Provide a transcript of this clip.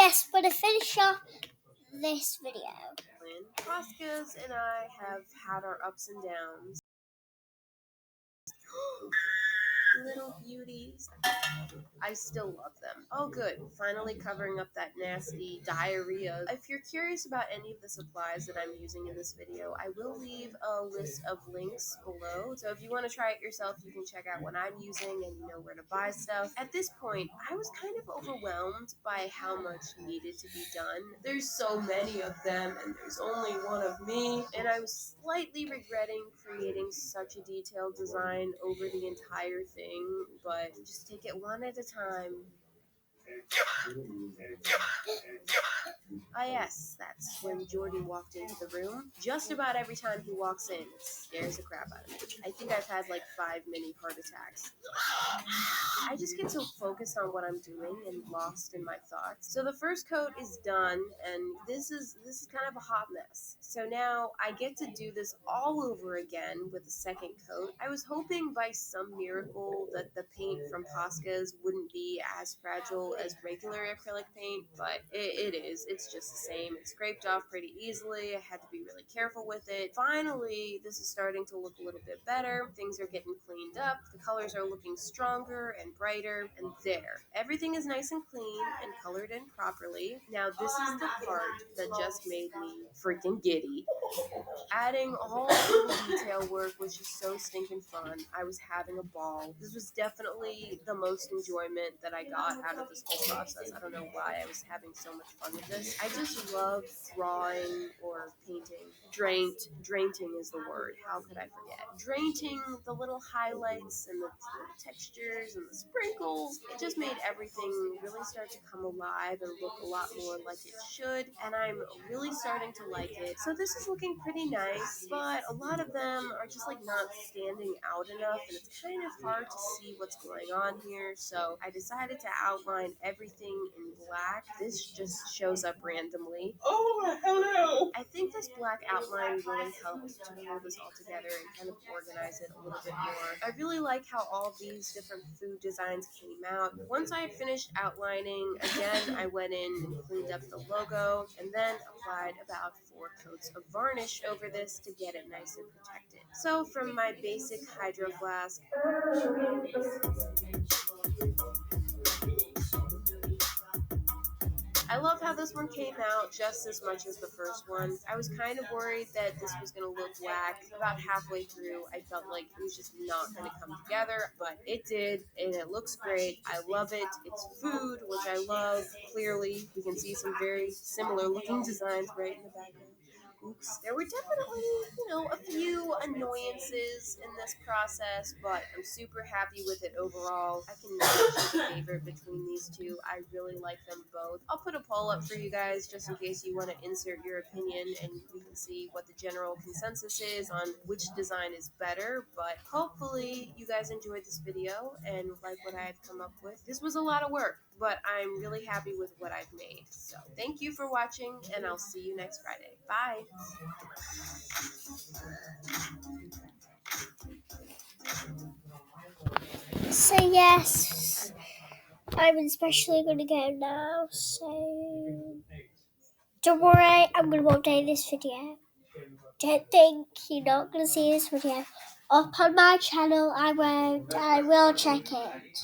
yes, but to finish off this video, Pascas and I have had our ups and downs. Little beauties. I still love them. Oh good, finally covering up that nasty diarrhea. If you're curious about any of the supplies that I'm using in this video, I will leave a list of links below. So if you want to try it yourself, you can check out what I'm using and you know where to buy stuff. At this point, I was kind of overwhelmed by how much needed to be done. There's so many of them and there's only one of me, and I was slightly regretting creating such a detailed design over the entire thing, but just take it one at a time. Ah yes, that's when Jordan walked into the room. Just about every time he walks in, it scares the crap out of me. I think I've had like 5 mini heart attacks. I just get so focused on what I'm doing and lost in my thoughts. So the first coat is done, and this is kind of a hot mess. So now I get to do this all over again with the second coat. I was hoping by some miracle that the paint from Posca's wouldn't be as fragile as regular acrylic paint, but it is. It's just the same. It scraped off pretty easily. I had to be really careful with it. Finally, this is starting to look a little bit better. Things are getting cleaned up. The colors are looking stronger and brighter, and there. Everything is nice and clean and colored in properly. Now this is the part that just made me freaking giddy. Adding all the detail work was just so stinking fun. I was having a ball. This was definitely the most enjoyment that I got out of this whole process. I don't know why I was having so much fun with this. I just love drawing or painting. Drainting is the word. How could I forget? Drainting the little highlights and the textures and the sprinkles. It just made everything really start to come alive and look a lot more like it should. And I'm really starting to like it. So this is looking pretty nice, but a lot of them are just like not standing out enough, and it's kind of hard to see what's going on here. So I decided to outline everything in black. This just shows up randomly. Oh, hello! I think this black outline really helped to hold this all together and kind of organize it a little bit more. I really like how all these different food designs came out. Once I had finished outlining, again, I went in and cleaned up the logo and then applied about 4 coats of varnish over this to get it nice and protected. So from my basic hydro flask, I love how this one came out just as much as the first one. I was kind of worried that this was going to look whack. About halfway through, I felt like it was just not going to come together, but it did, and it looks great. I love it. It's food, which I love. Clearly, you can see some very similar looking designs right in the background. Oops. There were definitely, a few annoyances in this process, but I'm super happy with it overall. I can never choose a favorite between these two. I really like them both. I'll put a poll up for you guys just in case you want to insert your opinion and we can see what the general consensus is on which design is better. But hopefully you guys enjoyed this video and like what I've come up with. This was a lot of work, but I'm really happy with what I've made. So thank you for watching, and I'll see you next Friday. Bye! so yes, I'm especially going to go now, so don't worry, I'm going to update this video. Don't think you're not going to see this video up on my channel. I won't. I will check it.